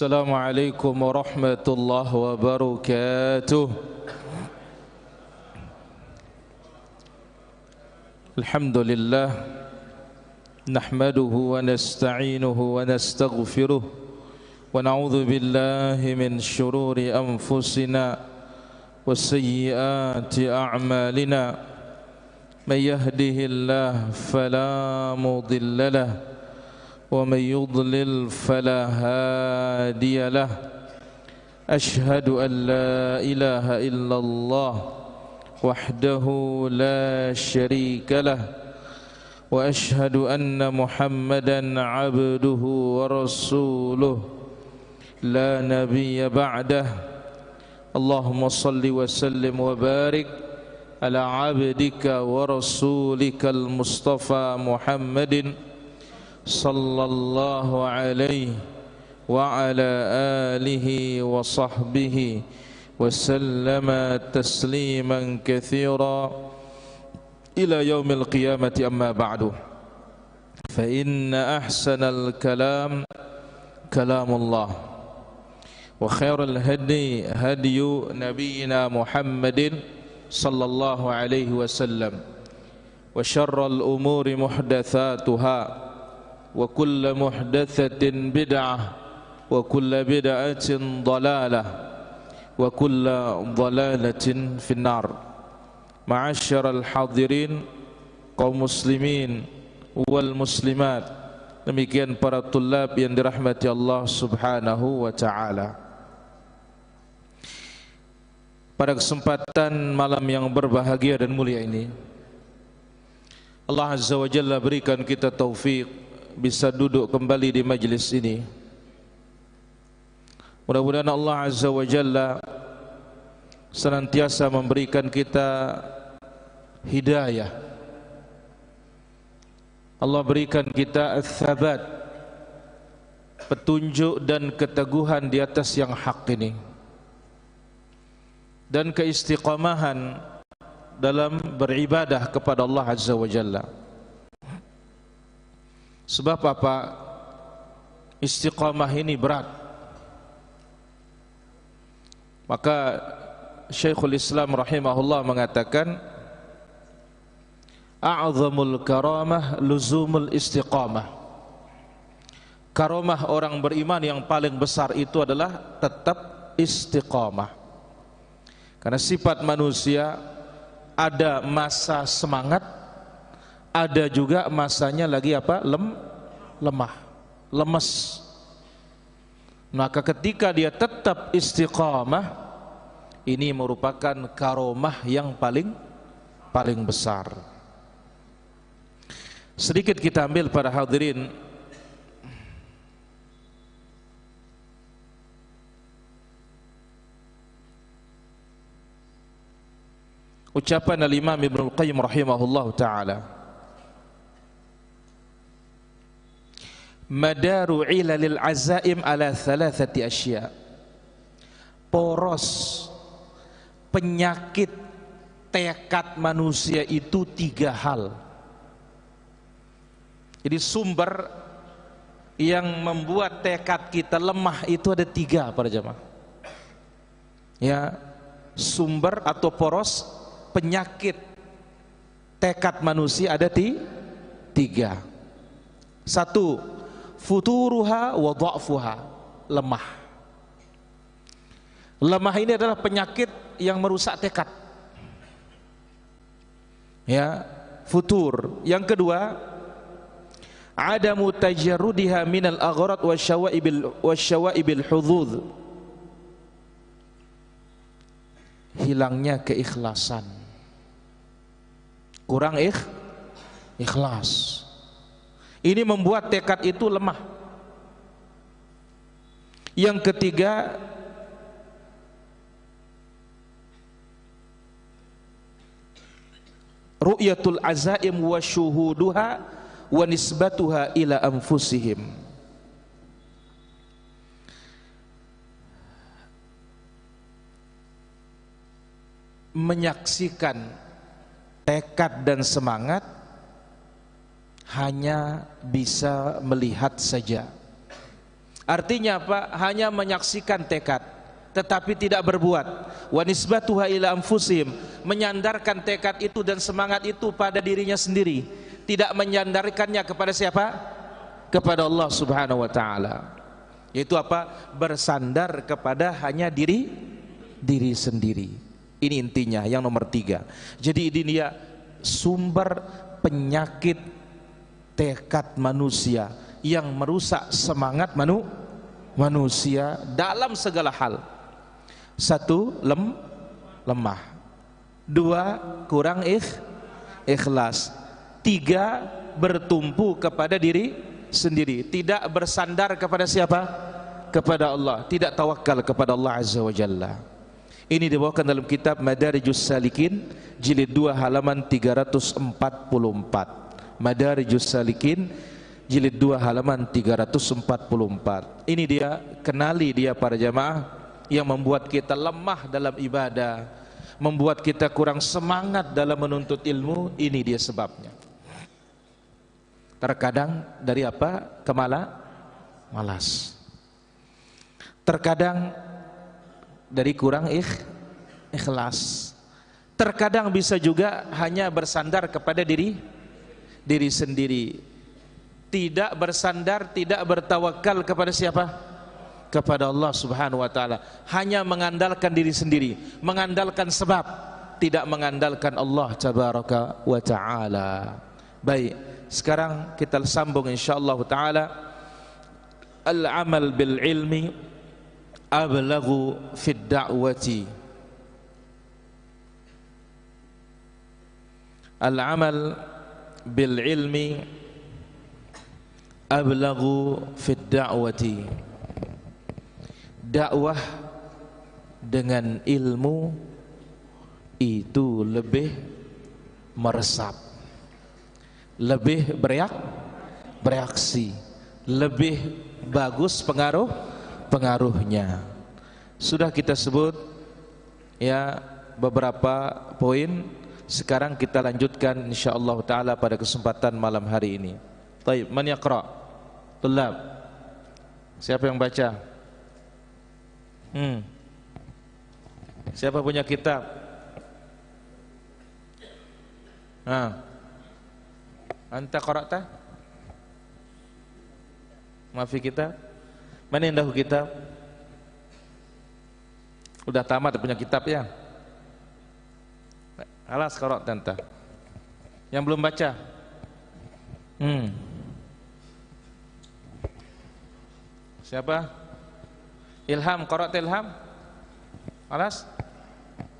Assalamualaikum warahmatullahi wabarakatuh. Alhamdulillah, nahmaduhu wa nasta'inuhu wa nastaghfiruh wa na'udzu billahi min shururi anfusina wa sayyiati a'malina. May yahdihillahu fala mudilla lahu ومن يضلل فلا هادي له أشهد أن لا إله إلا الله وحده لا شريك له وأشهد أن محمدا عبده ورسوله لا نبي بعده اللهم صل وسلم وبارك على عبدك ورسولك المصطفى محمد صلى الله عليه وعلى آله وصحبه وسلم تسليما كثيرا إلى يوم القيامة. أما بعد فإن أحسن الكلام كلام الله وخير الهدي هدي نبينا محمد صلى الله عليه وسلم وشر الأمور محدثاتها وكل محدثة بدعة وكل بدعة ضلالة وكل ضلالة في النار. معاشر الحاضرين, kaum muslimin wal muslimat, demikian para tulab yang dirahmati Allah subhanahu wa ta'ala. Pada kesempatan malam yang berbahagia dan mulia ini, Allah Azza wa Jalla berikan kita taufik bisa duduk kembali di majlis ini. Mudah-mudahan Allah Azza wa Jalla senantiasa memberikan kita hidayah. Allah berikan kita ats-tsabat, petunjuk dan keteguhan di atas yang hak ini, dan keistiqamahan dalam beribadah kepada Allah Azza wa Jalla. Sebab apa? Istiqamah ini berat. Maka Syekhul Islam rahimahullah mengatakan, a'zamul karamah luzumul istiqamah. Karamah orang beriman yang paling besar itu adalah tetap istiqamah. Karena sifat manusia ada masa semangat, ada juga masanya lagi apa? Lemah, lemes. Maka ketika dia tetap istiqamah, ini merupakan karomah yang paling besar. Sedikit kita ambil para hadirin ucapan al-Imam Ibnul Qayyim rahimahullah ta'ala, madaru ilalil azaim ala thalathati asya. Poros penyakit tekad manusia itu 3 hal. Jadi sumber yang membuat tekad kita lemah itu ada 3 para jemaah. Ya, sumber atau poros penyakit tekad manusia ada 3. 1, futuruha wa dha'fuha, lemah. Lemah ini adalah penyakit yang merusak tekad. Ya, futur. Yang kedua, adamu tajarrudiha minal aghrad wasyawaibil hudud, hilangnya keikhlasan, kurang ikhlas. Ini membuat tekad itu lemah. Yang ketiga, ru'yatul azaim wa syuhuduha wa nisbatuha ila anfusihim. Menyaksikan tekad dan semangat hanya bisa melihat saja, Artinya apa? Hanya menyaksikan tekad tetapi tidak berbuat. Wa nisbatuha ila anfusihim, menyandarkan tekad itu dan semangat itu pada dirinya sendiri, tidak menyandarkannya kepada siapa? Kepada Allah Subhanahu wa taala. Yaitu apa? Bersandar kepada hanya diri sendiri. Ini intinya yang nomor 3. Jadi ini dia sumber penyakit tekad manusia yang merusak semangat manusia dalam segala hal. 1, lemah. 2, kurang ikhlas. 3, bertumpu kepada diri sendiri, tidak bersandar kepada siapa? Kepada Allah, tidak tawakal kepada Allah Azza wa Jalla. Ini dibawakan dalam kitab Madarijus Salikin jilid 2 halaman 344. Madarijus Salikin jilid 2 halaman 344. Ini dia, kenali dia para jamaah yang membuat kita lemah dalam ibadah, membuat kita kurang semangat dalam menuntut ilmu. Ini dia sebabnya. Terkadang dari apa? Malas. Terkadang dari kurang ikhlas. Terkadang bisa juga hanya bersandar kepada diri sendiri. Tidak bersandar, tidak bertawakal kepada siapa? Kepada Allah Subhanahu wa taala. Hanya mengandalkan diri sendiri, mengandalkan sebab, tidak mengandalkan Allah Tabaraka wa taala. Baik, sekarang kita sambung insyaallah taala. Al-amal bil ilmi ablaghu fid da'wati. Al-amal bil ilmi ablaghu fid da'wati. Dakwah dengan ilmu itu lebih meresap, lebih bereaksi, lebih bagus pengaruhnya. Sudah kita sebut ya beberapa poin. Sekarang kita lanjutkan insyaallah taala pada kesempatan malam hari ini. Baik, man yaqra? Tulab. Siapa yang baca? Siapa punya kitab? Anta qara'ta? Mafi kitab? Mana yang dah kitab? Udah tamat punya kitab ya? Alas qara'ta anta. Yang belum baca? Siapa? Ilham, qara'ta Ilham? Alas?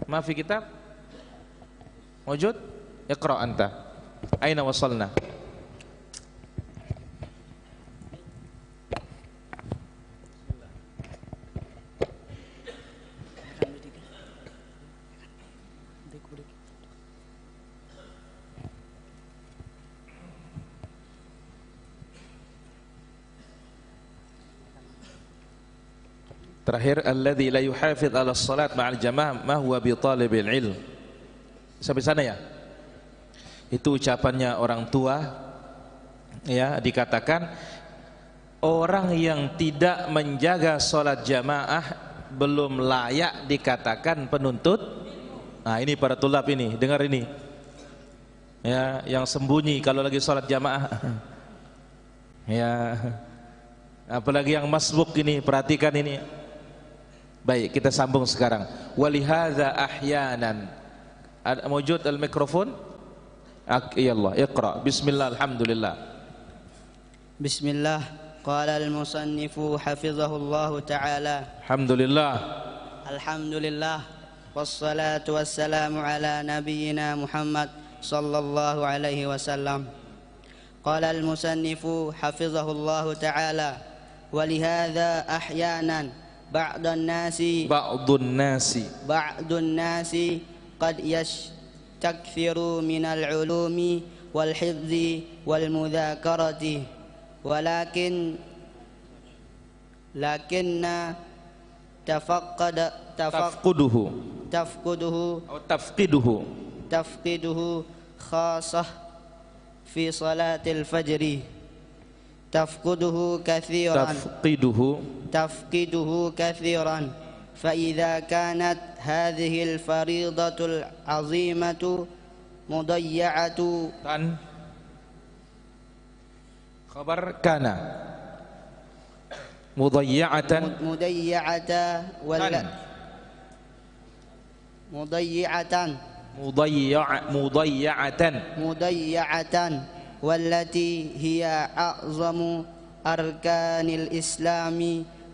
Mafi kitab? Wujud? Iqra' anta. Aina wasalna? Terakhir, alladzi la yuhafidz 'ala shalat ma'al jamaah ma huwa bi talibil ilm. Sampai sana ya. Itu ucapannya orang tua ya, dikatakan orang yang tidak menjaga salat jamaah belum layak dikatakan penuntut. Nah, ini para tulab ini, dengar ini. Ya, yang sembunyi kalau lagi salat jamaah. Ya. Apalagi yang masbuk ini, perhatikan ini. Baik, kita sambung sekarang. Walihadza ahyanan. Mawjud al-mikrofon? Iyallah, iqra. Bismillah, alhamdulillah. Bismillah. Qala al-musannifu hafizahullahu ta'ala. Alhamdulillah. Alhamdulillah. Wassalatu wassalamu ala nabiyyina Muhammad sallallahu alaihi wasallam. Qala al-musannifu hafizahullahu ta'ala. Walihadza ahyanan بعض الناس قد يستكثر من العلوم والحفظ والمذاكرة ولكن تفقده خاصة في صلاة الفجر تفقده كثيرا تفقده كثيرا فإذا كانت هذه الفريضة العظيمة مضيعة خبر كان مضيعة مضيعة والتي هي أعظم أركان الإسلام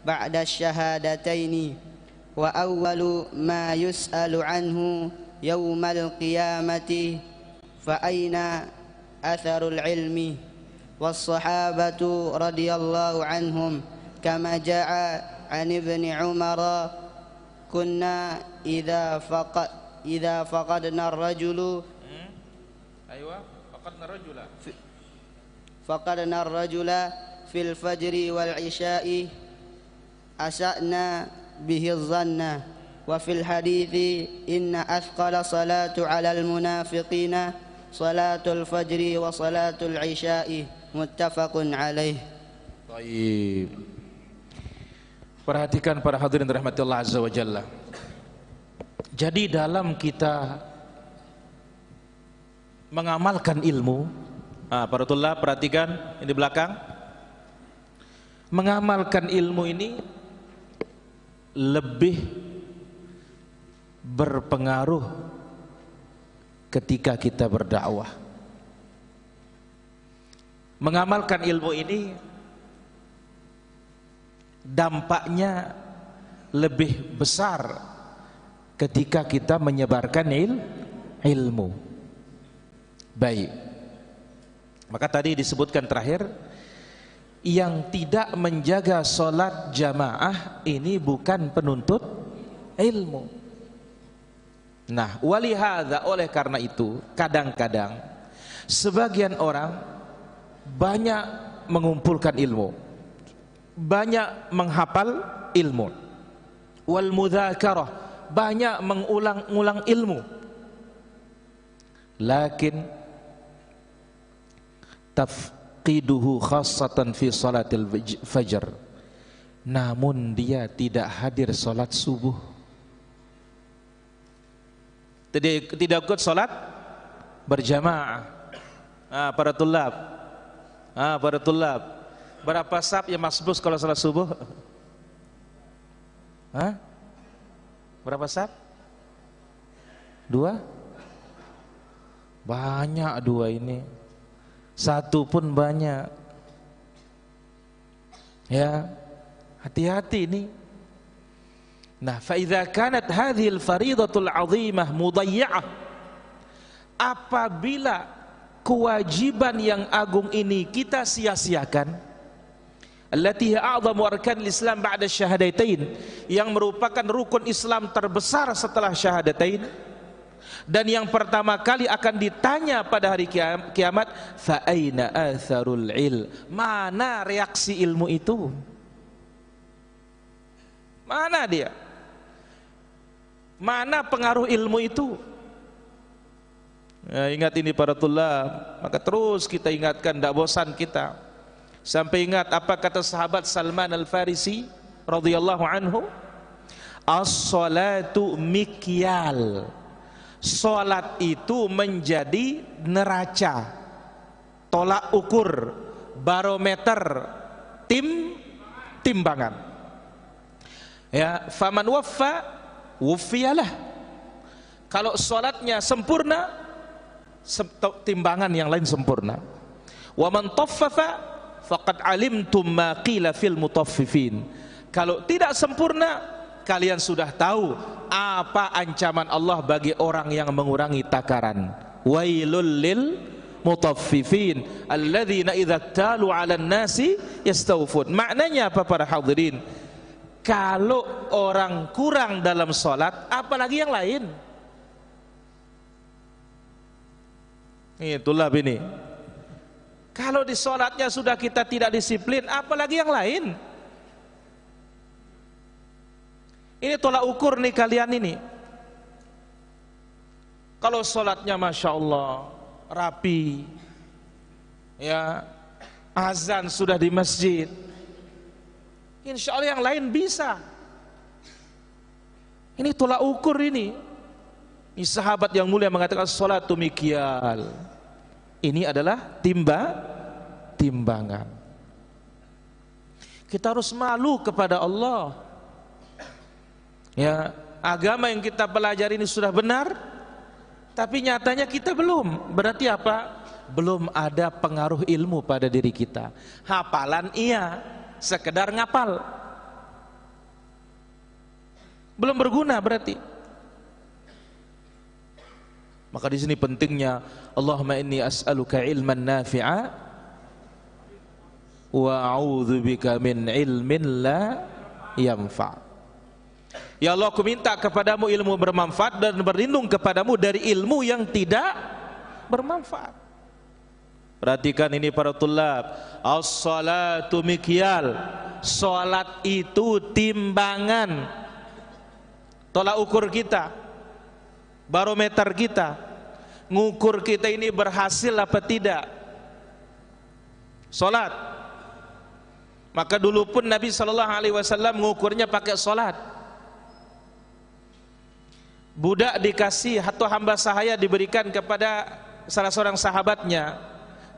بعد الشهادتين وأول ما يسأل عنه يوم القيامة فأين أثر العلم والصحابة رضي الله عنهم كما جاء عن ابن عمر كنا إذا فقدنا الرجل فقدنا الرجل في الفجر والعشاء أسأنا به الظن وفي الحديث إن أثقل صلاة على المنافقين صلاة الفجر وصلاة العشاء متفق عليه. Baik. Perhatikan para hadirin rahmati Allah azza wa jalla. Jadi dalam kita mengamalkan ilmu, para tulab perhatikan ini di belakang. Mengamalkan ilmu ini lebih berpengaruh ketika kita berdakwah. Mengamalkan ilmu ini dampaknya lebih besar ketika kita menyebarkan ilmu. Baik. Maka tadi disebutkan terakhir, yang tidak menjaga sholat jamaah ini bukan penuntut ilmu. Nah, walihada, oleh karena itu kadang-kadang sebagian orang banyak mengumpulkan ilmu, banyak menghafal ilmu, wal mudzakarah, banyak mengulang-ulang ilmu, lakin tafqiduhu khassatan fi salatil fajr, namun dia tidak hadir salat subuh, tidak ikut salat berjamaah. Para tulab, berapa saf yang masbus kalau salat subuh? Berapa saf? 2? Banyak 2 ini. 1 pun banyak. Ya, hati-hati ini. Nah, fa idza kanat hadhihi al-fariidatul 'azimah mudayyi'ah, apabila kewajiban yang agung ini kita sia-siakan, allati a'zamu arkanil Islam ba'da syahadatain, yang merupakan rukun Islam terbesar setelah syahadatain, dan yang pertama kali akan ditanya pada hari kiamat, fa aina atharul ilm, mana reaksi ilmu itu, mana dia, mana pengaruh ilmu itu. Ya, ingat ini para tulab, maka terus kita ingatkan, tidak bosan kita. Sampai ingat apa kata sahabat Salman Al-Farisi radhiyallahu anhu, as-salatu mikyal, salat itu menjadi neraca, tolak ukur, barometer, timbangan. Ya, faman waffa wuffiyalah, kalau salatnya sempurna, timbangan yang lain sempurna. Wa man taffafa faqad alimtum ma qila fil mutaffifin, kalau tidak sempurna kalian sudah tahu apa ancaman Allah bagi orang yang mengurangi takaran. Wailul lil mutaffifin alladzina idza talu 'alan nasi yastawfun. Maknanya apa para hadirin? Kalau orang kurang dalam salat, apalagi yang lain. Itulah ini. Kalau di sholatnya sudah kita tidak disiplin, apalagi yang lain. Ini tolak ukur nih kalian ini. Kalau sholatnya masya Allah rapi, ya, azan sudah di masjid. Insya Allah yang lain bisa. Ini tolak ukur ini. Ini sahabat yang mulia mengatakan salatu mikyal. Ini adalah timbangan. Kita harus malu kepada Allah. Ya, agama yang kita pelajari ini sudah benar, tapi nyatanya kita belum. Berarti apa? Belum ada pengaruh ilmu pada diri kita. Hafalan iya, sekedar ngapal, belum berguna berarti. Maka di sini pentingnya Allahumma inni as'aluka ilman nafi'a wa a'udzubika min ilmin la yanfa'. Ya Allah, aku minta kepadamu ilmu bermanfaat dan berlindung kepadamu dari ilmu yang tidak bermanfaat. Perhatikan ini para tulab, as-salatu mikyal. Salat itu timbangan, tolak ukur kita, barometer kita, ngukur kita ini berhasil apa tidak. Salat. Maka dulu pun Nabi SAW mengukurnya pakai salat. Budak dikasih atau hamba sahaya diberikan kepada salah seorang sahabatnya.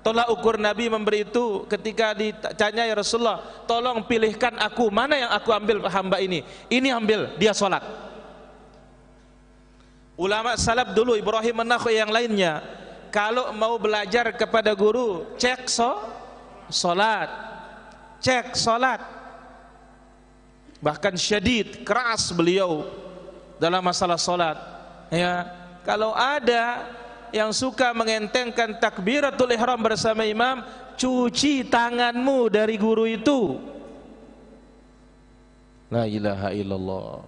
Tolak ukur Nabi memberi itu ketika ditanya, ya Rasulullah, tolong pilihkan aku, mana yang aku ambil hamba ini? Ini ambil, dia sholat. Ulama salaf dulu, Ibrahim an-Nakha'i yang lainnya, kalau mau belajar kepada guru, cek sholat, cek sholat. Bahkan syadid, keras beliau dalam masalah sholat. Ya, kalau ada yang suka mengentengkan takbiratul ihram bersama imam, cuci tanganmu dari guru itu. La ilaha illallah.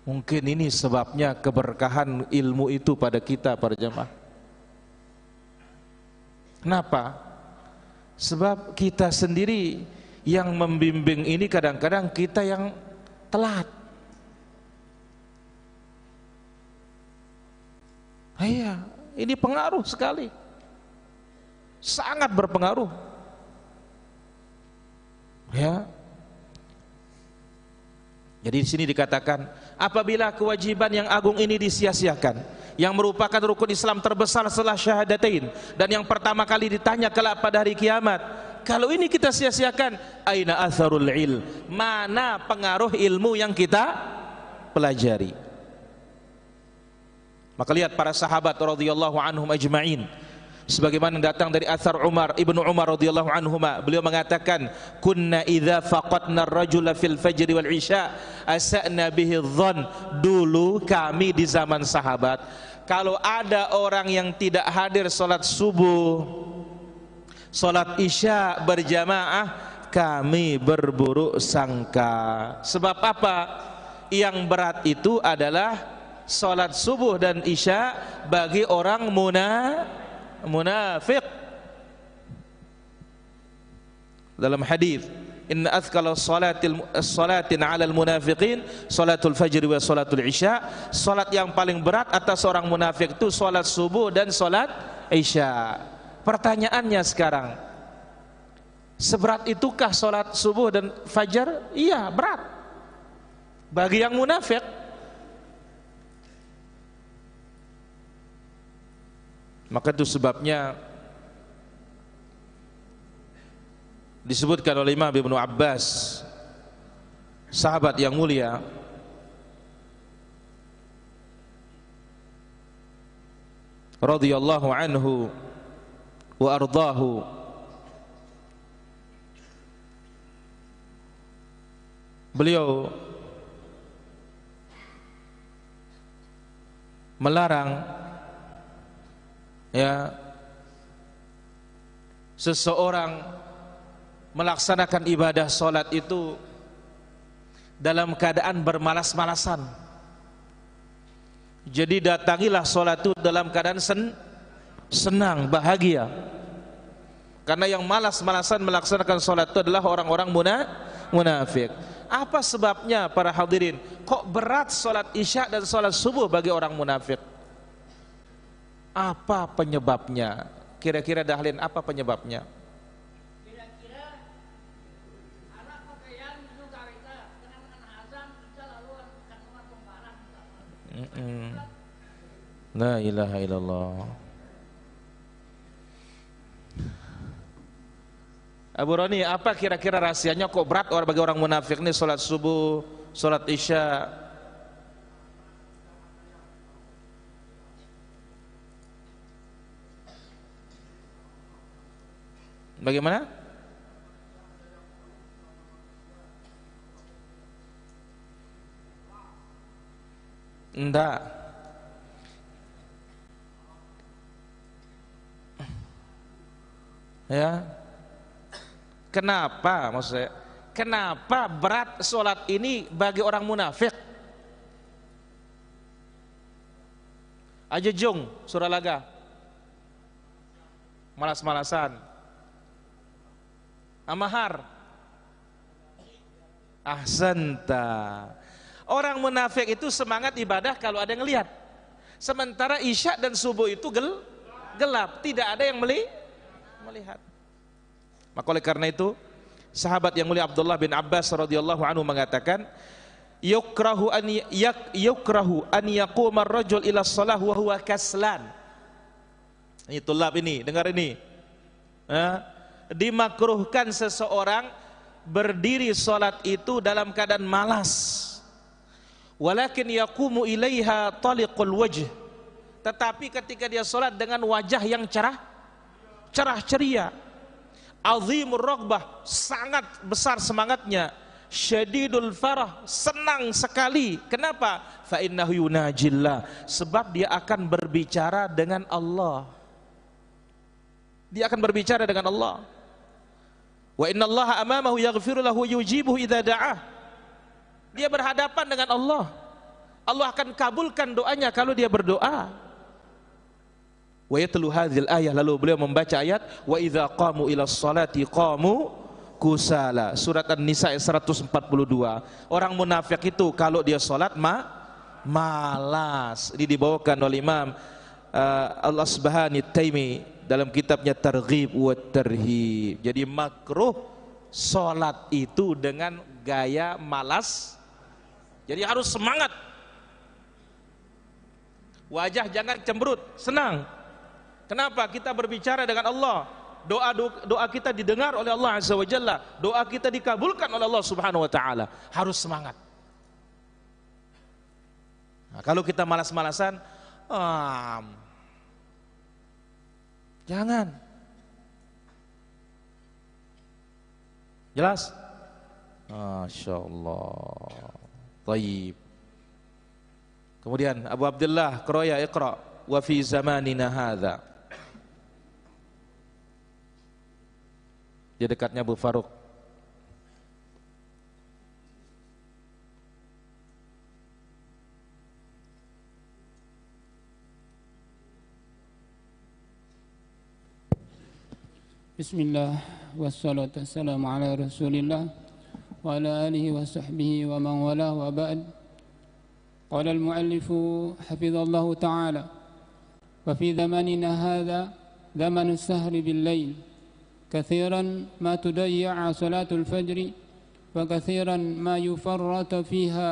Mungkin ini sebabnya keberkahan ilmu itu pada kita para jemaah. Kenapa? Sebab kita sendiri yang membimbing ini kadang-kadang kita yang telat. Iya, ini pengaruh sekali, sangat berpengaruh. Ya, jadi di sini dikatakan, apabila kewajiban yang agung ini disia-siakan, yang merupakan rukun Islam terbesar setelah syahadatain, dan yang pertama kali ditanya kelak pada hari kiamat, kalau ini kita sia-siakan, aina atharul ilm, mana pengaruh ilmu yang kita pelajari? Maka lihat para sahabat radhiyallahu anhum ajma'in, sebagaimana datang dari athar Ibnu Umar radhiyallahu anhuma, beliau mengatakan, kunna idza faqadna ar-rajula fil fajr wal isya asa'na bihi adh-dhann. Dulu kami di zaman sahabat, kalau ada orang yang tidak hadir salat subuh, salat isya berjamaah, kami berburuk sangka. Sebab apa? Yang berat itu adalah salat subuh dan isya bagi orang munafik. Dalam hadis, inna athqala salatin 'alal munafiqin salatul fajr wa salatul isya. Salat yang paling berat atas orang munafik itu salat subuh dan salat isya. Pertanyaannya sekarang, seberat itukah salat subuh dan fajar? Iya, berat bagi yang munafik. Maka itu sebabnya disebutkan oleh Imam Ibnu Abbas, sahabat yang mulia, radhiyallahu anhu wa ardahu, beliau melarang ya seseorang melaksanakan ibadah sholat itu dalam keadaan bermalas-malasan. Jadi datangilah sholat itu dalam keadaan senang, bahagia. Karena yang malas-malasan melaksanakan sholat itu adalah orang-orang munafik. Apa sebabnya para hadirin? Kok berat sholat isya dan sholat subuh bagi orang munafik? Apa penyebabnya? Kira-kira dahlin apa penyebabnya? La ilaha illallah. Abu Roni, apa kira-kira rahasianya kok berat bagi orang munafik ini sholat subuh, sholat isya? Bagaimana? Enggak. Ya. Kenapa maksudnya? Kenapa berat sholat ini bagi orang munafik? Aja Jung, Suralaga. Malas-malasan. Amahar. Ahsanta. Orang munafik itu semangat ibadah kalau ada yang lihat. Sementara isya dan subuh itu gelap, tidak ada yang melihat. Maka oleh karena itu sahabat yang mulia Abdullah bin Abbas radhiyallahu anhu mengatakan, yukrahu an yaquma ar-rajul ila shalah wa huwa kaslan. Ini tulab ini, dengar ini. Dimakruhkan seseorang berdiri salat itu dalam keadaan malas. Walakin yaqumu ilaiha taliqul wajh. Tetapi ketika dia salat dengan wajah yang cerah ceria, azimur raghbah, sangat besar semangatnya, syadidul farah, senang sekali. Kenapa? Fa innahu yunajillah, sebab dia akan berbicara dengan Allah. Dia akan berbicara dengan Allah. Wa innallaha amamahu yaghfiru lahu yujibuhu idza da'ah. Dia berhadapan dengan Allah. Allah akan kabulkan doanya kalau dia berdoa. Wa yatlu hadzal ayah, lalu beliau membaca ayat wa idza qamu ila sholati qamu kusala, surat An-Nisa ayat 142. Orang munafik itu kalau dia salat malas. Ini dibawakan oleh Imam Al-Asbahani Taimi dalam kitabnya Targhib wa Tarhib. Jadi makruh salat itu dengan gaya malas. Jadi harus semangat. Wajah jangan cemberut, senang. Kenapa? Kita berbicara dengan Allah. Doa kita didengar oleh Allah Azza wa Jalla. Doa kita dikabulkan oleh Allah Subhanahu wa taala. Harus semangat. Nah, kalau kita malas-malasan, jangan. Jelas? Masya Allah. Taib. Kemudian Abu Abdullah Quraya Iqra wa fi zamanina hadza. Dia dekatnya Abu Faruk. Bismillah wassalatu wassalamu ala Rasulillah wa ala alihi wa sahbihi wa man wala wa ba'd. Qala al-muallifu hafizallahu ta'ala wa fi zamanina hadha zamanu sahri bil lail كثيرا ما تضيع صلاة الفجر وكثيرا ما يفرط فيها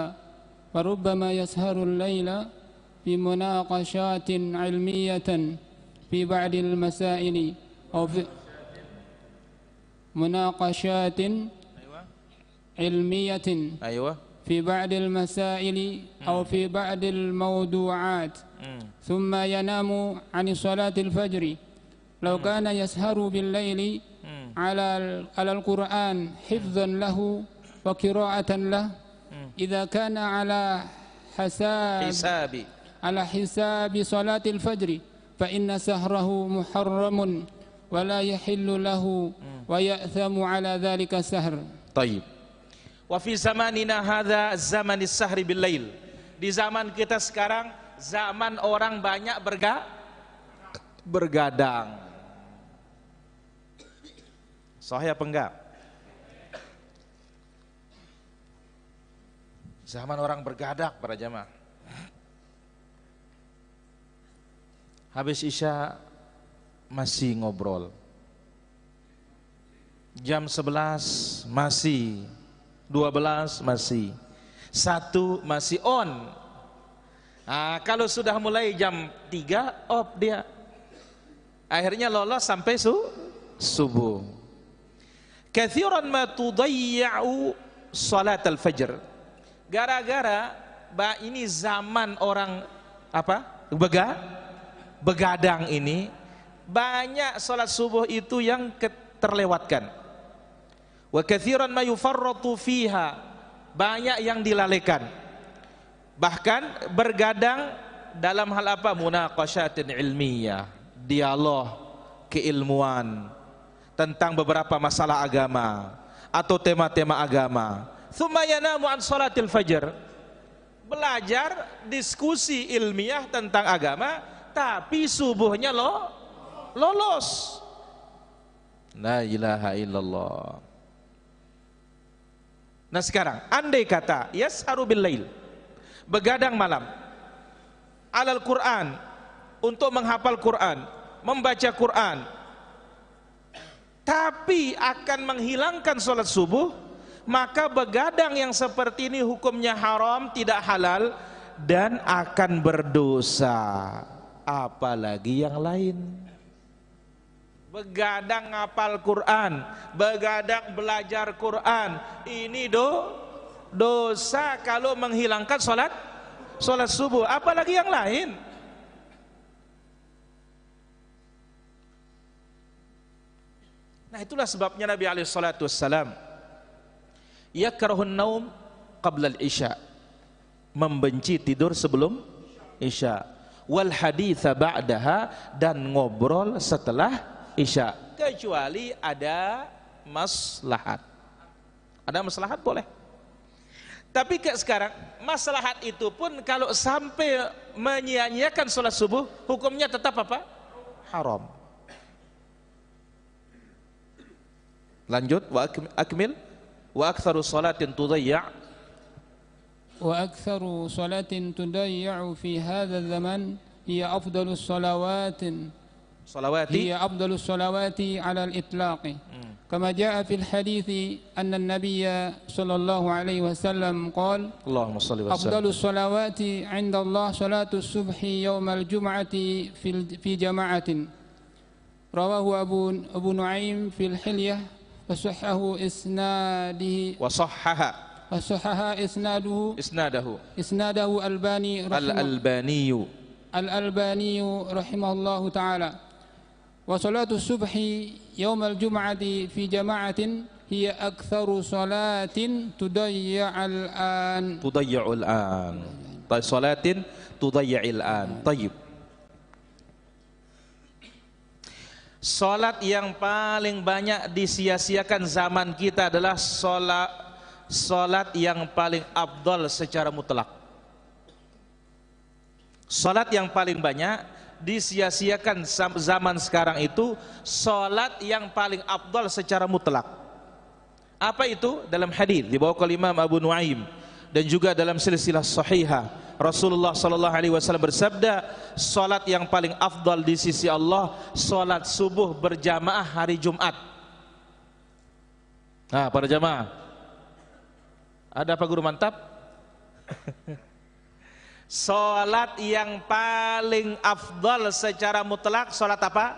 فربما يسهر الليل في مناقشات علمية في بعض المسائل أو في مناقشات علمية في بعض المسائل أو في بعض الموضوعات ثم ينام عن صلاة الفجر لو كان يسهر بالليل على القرآن حفظا له وقراءة له إذا كان على حساب صلاة الفجر فإن سهره محرم ولا يحل له ويأثم على ذلك السهر. طيب. وفي زماننا هذا زمن السهر بالليل. Di zaman kita sekarang zaman orang banyak bergadang. Sahih apa enggak? Zaman orang bergadak para jamaah. Habis isya masih ngobrol. Jam 11 masih, 12 masih, 1 masih on. Nah, kalau sudah mulai jam 3 off dia. Akhirnya lolos sampai subuh. Katsiran ma tudayya'u salat al-fajr. Gara-gara ini zaman orang apa? Begadang ini, banyak salat subuh itu yang terlewatkan. Wa katsiran ma yufarratu fiha, banyak yang dilalaikan. Bahkan bergadang dalam hal apa? Munaqashatin ilmiyah, dialog keilmuan tentang beberapa masalah agama atau tema-tema agama. Tsumma yanamu an salatil fajr, belajar diskusi ilmiah tentang agama tapi subuhnya lolos. La ilaha illallah. Nah sekarang andai kata yasharu bil lail, begadang malam alal Quran, untuk menghafal Quran, membaca Quran, tapi akan menghilangkan sholat subuh, maka begadang yang seperti ini hukumnya haram, tidak halal, dan akan berdosa. Apalagi yang lain. Begadang ngapal Quran, begadang belajar Quran, ini dosa kalau menghilangkan sholat subuh, apalagi yang lain. Nah itulah sebabnya Nabi SAW yakrahun naum qabla al-isya, membenci tidur sebelum isya, wal haditha ba'daha, dan ngobrol setelah isya, kecuali ada maslahat. Ada maslahat boleh. Tapi sekarang maslahat itu pun kalau sampai menyia-nyiakan sholat subuh, hukumnya tetap apa? Haram. Lanjut, wa akmil wa aktsaru salatin tudayya' wa aktsaru salatin tudayya'u fi hadha zaman hiya afdalus salawatin هي أفضل الصلوات على الإطلاق كما جاء في الحديث أن النبي صلى الله عليه وسلم قال اللهم صل وسلم أفضل الصلوات عند الله صلاة الصبح يوم الجمعة في جماعة رواه أبو نعيم في الحلية وصححه إسناده الألباني رحمه الله تعالى. وصلاة الصبح يوم الجمعة في جماعة هي أكثر صلاة تضيع الآن. طيب صلاة تضيع الآن. طيب. Salat yang paling banyak disia-siakan zaman kita adalah salat yang paling afdal secara mutlak. Salat yang paling banyak disia-siakan zaman sekarang itu salat yang paling afdal secara mutlak. Apa itu? Dalam hadis dibawa oleh Imam Abu Nuaim dan juga dalam silsilah sahihah, Rasulullah sallallahu alaihi wasallam bersabda, salat yang paling afdal di sisi Allah salat subuh berjamaah hari Jumat. Nah, para jamaah, ada apa guru mantap? Salat yang paling afdal secara mutlak salat apa?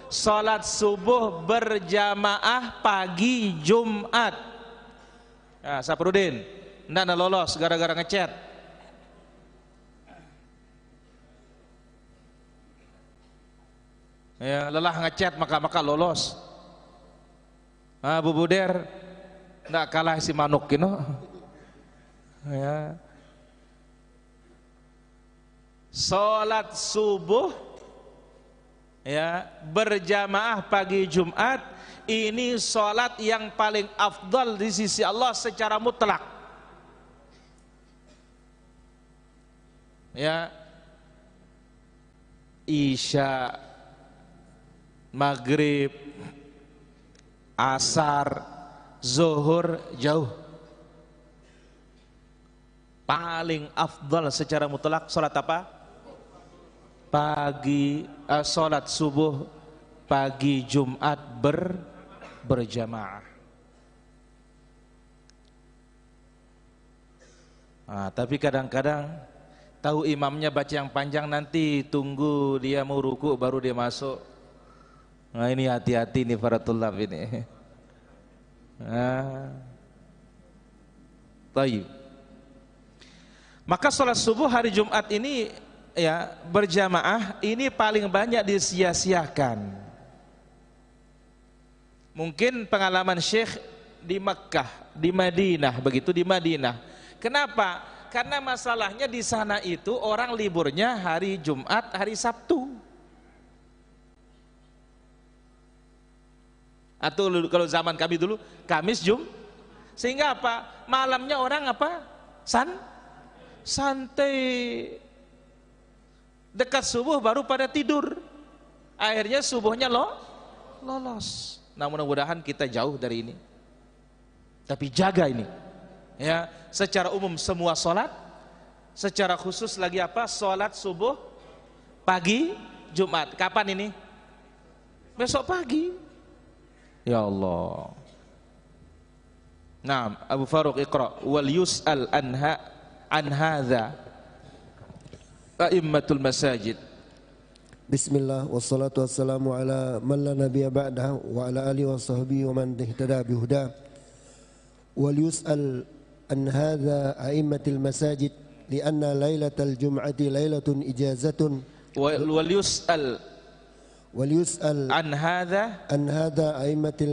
Salat subuh berjamaah pagi Jumat. Nah, Saprudin, ndak lolos gara-gara ngechat. Ya, lelah ngechat maka lolos. Ah, Bu Buder, ndak kalah si manuk kino. Ya. Salat subuh ya berjamaah pagi Jumat ini salat yang paling afdal di sisi Allah secara mutlak. Ya, Isya, Maghrib, Asar, Zuhur jauh. Paling afdal secara mutlak salat apa? Pagi, salat subuh pagi Jumat berjamaah. Tapi kadang-kadang tahu imamnya baca yang panjang, nanti tunggu dia mau ruku baru dia masuk. Nah ini hati-hati nih para tulab ini. Baik. Maka sholat subuh hari Jumat ini ya berjamaah ini paling banyak disia-siakan. Mungkin pengalaman Syekh di Makkah, di Madinah, begitu di Madinah. Kenapa? Karena masalahnya di sana itu orang liburnya hari Jumat, hari Sabtu. Atau kalau zaman kami dulu Kamis, sehingga apa? Malamnya orang apa? Santai. Dekat subuh baru pada tidur. Akhirnya subuhnya lolos. Nah, mudah-mudahan kita jauh dari ini. Tapi jaga ini. Ya, secara umum semua sholat, secara khusus lagi apa? Sholat subuh pagi Jumat. Kapan ini? Besok pagi. Ya Allah. Nah, Abu Faruq Iqra. Wal yus'al an hadza a'immatul masajid. Bismillah wassalatu wassalamu ala man la nabiyya ba'dahu wa ala alihi wa sahbihi wa man ihtada bihuda. Wal yus'al an hadza a'immatul masajid li'anna lailatal jum'ati lailatun ijazatun. Wal yus'al an hadza a'immatul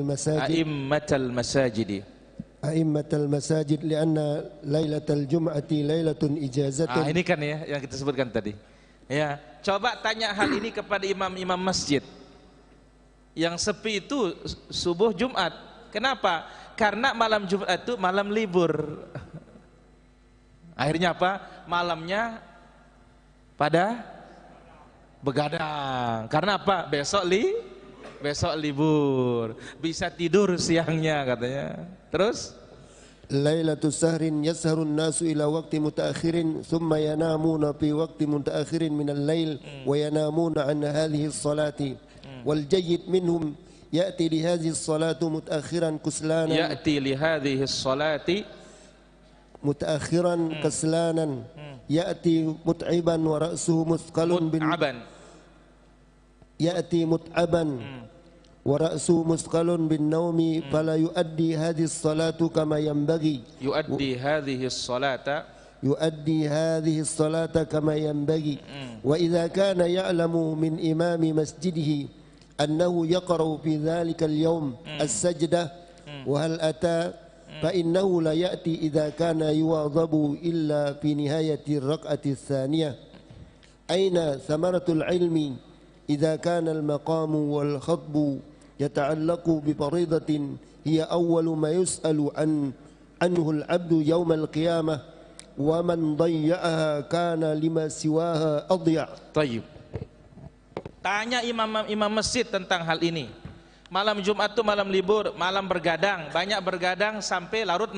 masajid li'anna lailatal jum'ati lailatun ijazatun. Ini kan ya yang kita sebutkan tadi. Ya, coba tanya hal ini kepada imam-imam masjid. Yang sepi itu subuh Jumat. Kenapa? Karena malam Jumat itu malam libur. Akhirnya apa? Malamnya pada begadang. Karena apa? Besok libur. Bisa tidur siangnya katanya. Terus? Lailatul sahrin yasharun nasu ila waqti mutaakhirin thumma yanamuna fi waqti mutaakhirin minal lail wa yanamuna an hadhihi as-salati wal jayyid minhum ya'ti li hadhihi as-salatu mutaakhiran kaslanan ya'ti mut'iban wa ra'suhu muthqalun ورأسه مثقل بالنوم فلا يؤدي هذه الصلاة كما ينبغي كما ينبغي وإذا كان يعلم من إمام مسجده أنه يقرأ في ذلك اليوم السجدة وهل أتى فإنه لا يأتي إذا كان يواظب إلا في نهاية الركعة الثانية. أين ثمرة العلم إذا كان المقام والخطب يتعلق بفريضة هي أول ما يسأل عنه العبد يوم القيامة ومن ضيعها كان لما سواها أضيع. طيب. Tanya imam masjid tentang hal ini. Malam Jumat itu malam libur, malam bergadang, banyak bergadang sampai larut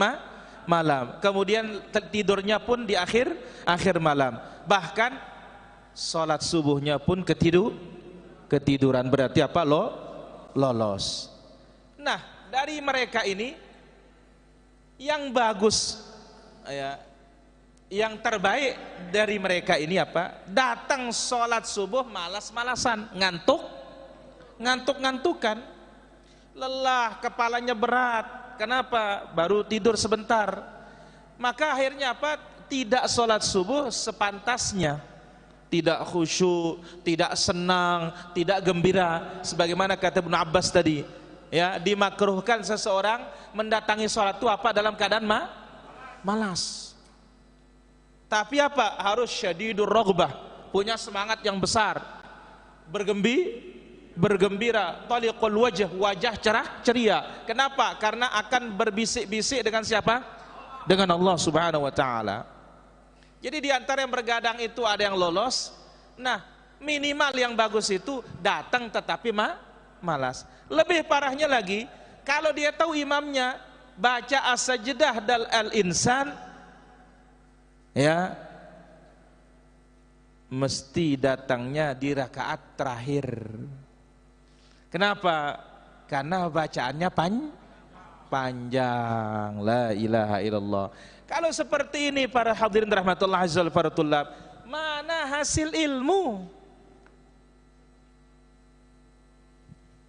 malam. Kemudian tidurnya pun di akhir malam. Bahkan sholat subuhnya pun ketiduran, berarti apa? Lolos. Nah, dari mereka ini yang bagus ya, yang terbaik dari mereka ini apa? Datang sholat subuh malas-malasan, ngantuk-ngantukan, lelah, kepalanya berat. Kenapa? Baru tidur sebentar. Maka akhirnya apa? Tidak sholat subuh sepantasnya. Tidak khusyuk, tidak senang, tidak gembira, sebagaimana kata Ibnu Abbas tadi. Ya, dimakruhkan seseorang mendatangi sholat itu apa? Dalam keadaan malas. Tapi apa? Harus syadidur raghbah, punya semangat yang besar, bergembira, taliqul wajah cerah ceria. Kenapa? Karena akan berbisik-bisik dengan siapa? Dengan Allah Subhanahu wa taala. Jadi di antara yang bergadang itu ada yang lolos. Nah, minimal yang bagus itu datang tetapi malas. Lebih parahnya lagi, kalau dia tahu imamnya baca as-sajdah dal al-insan, ya, mesti datangnya di rakaat terakhir. Kenapa? Karena bacaannya panjang. La ilaha illallah. Kalau seperti ini para hadirin rahmatullah azza wa para tulab, mana hasil ilmu?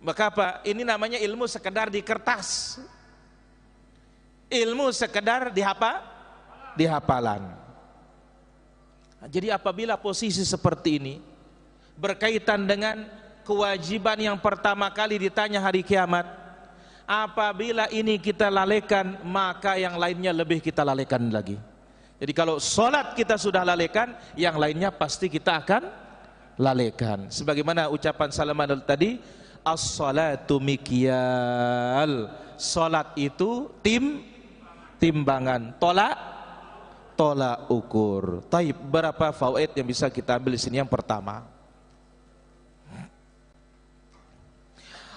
Maka apa? Ini namanya ilmu sekedar di kertas. Ilmu sekedar di hafalan. Jadi apabila posisi seperti ini berkaitan dengan kewajiban yang pertama kali ditanya hari kiamat, apabila ini kita lalaikan, maka yang lainnya lebih kita lalaikan lagi. Jadi kalau sholat kita sudah lalaikan, yang lainnya pasti kita akan lalaikan. Sebagaimana ucapan Salman tadi, as-salatu mikyal, sholat itu timbangan, tolak ukur. Taib, berapa fawaid yang bisa kita ambil di sini? Yang pertama,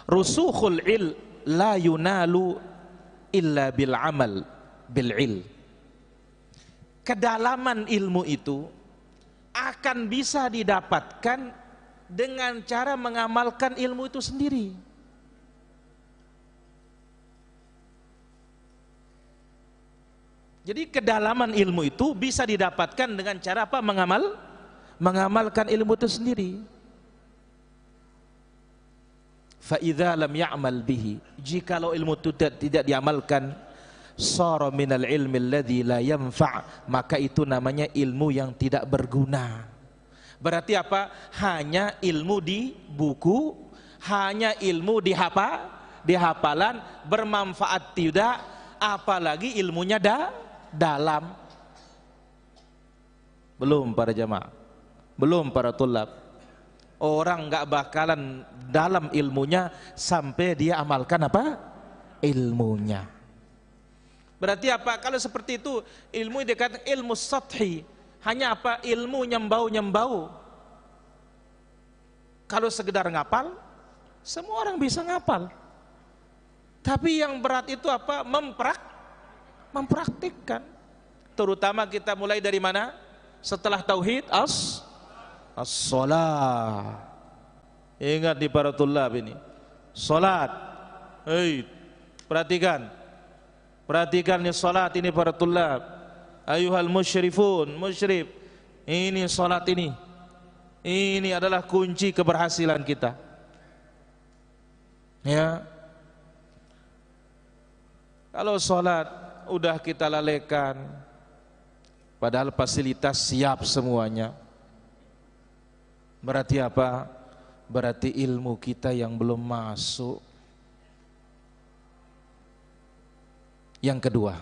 rusukhul il la yunalu illa bil amal bil il. Kedalaman ilmu itu akan bisa didapatkan dengan cara mengamalkan ilmu itu sendiri. Jadi kedalaman ilmu itu bisa didapatkan dengan cara apa? Mengamalkan ilmu itu sendiri. Fa idza lam ya'mal bihi, jikalau ilmu itu tidak diamalkan, sara minal ilmi alladzi la yanfa', maka itu namanya ilmu yang tidak berguna. Berarti apa? Hanya ilmu di buku, hanya ilmu di hafalan, bermanfaat tidak, apalagi ilmunya dalam. Belum para jamaah, belum para tulab. Orang nggak bakalan dalam ilmunya sampai dia amalkan apa? Ilmunya. Berarti apa? Kalau seperti itu, ilmu dikatakan ilmu sathi, hanya apa? Ilmu nyembau. Kalau sekedar ngapal, semua orang bisa ngapal. Tapi yang berat itu apa? Mempraktikkan. Terutama kita mulai dari mana? Setelah tauhid, as-shalah. Ingat di para tulab ini, salat. Perhatikan nih salat ini para tulab. Ayuhal musyrifun, musyrif. Ini salat ini. Ini adalah kunci keberhasilan kita. Ya. Kalau salat udah kita lalaikan, padahal fasilitas siap semuanya, berarti apa? Berarti ilmu kita yang belum masuk. Yang kedua,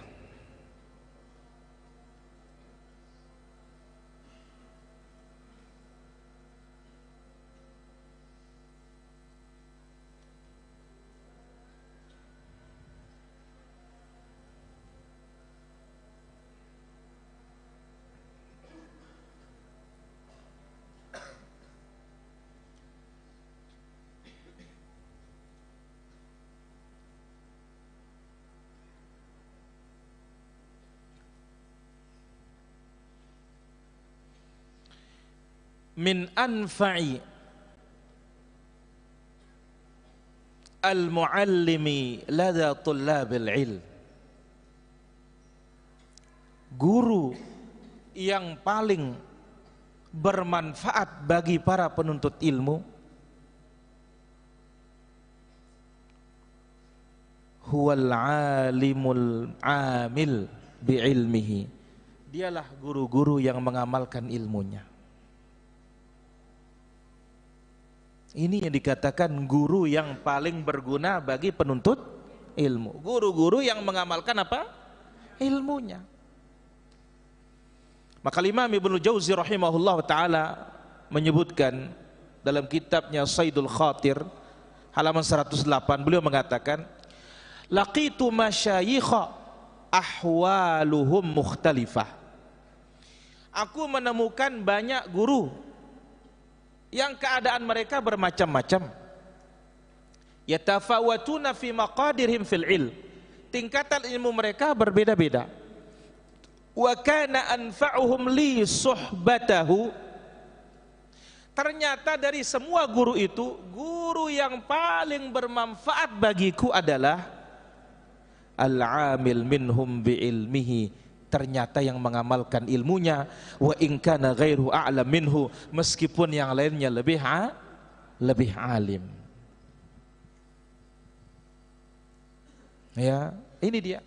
min anfa'i al-muallimi lada tullabil ilm, guru yang paling bermanfaat bagi para penuntut ilmu huwal alimul amil bi ilmihi, dialah guru-guru yang mengamalkan ilmunya. Ini yang dikatakan guru yang paling berguna bagi penuntut ilmu. Guru-guru yang mengamalkan apa? Ilmunya. Maka Imam Ibnu Jauzi rahimahullah ta'ala menyebutkan dalam kitabnya Saidul Khatir halaman 108, beliau mengatakan, laqitu masyayikha ahwaluhum mukhtalifah. Aku menemukan banyak guru yang keadaan mereka bermacam-macam. Yatafawatuna fi maqadirhim fil ilm, tingkatan ilmu mereka berbeda-beda. Wa kana anfa'uhum li suhbatahu, Ternyata dari semua guru itu, guru yang paling bermanfaat bagiku adalah al-amil minhum bi'ilmihi, ternyata yang mengamalkan ilmunya, wa in kana ghairu a'lam minhu, meskipun yang lainnya lebih alim. Ya, ini dia.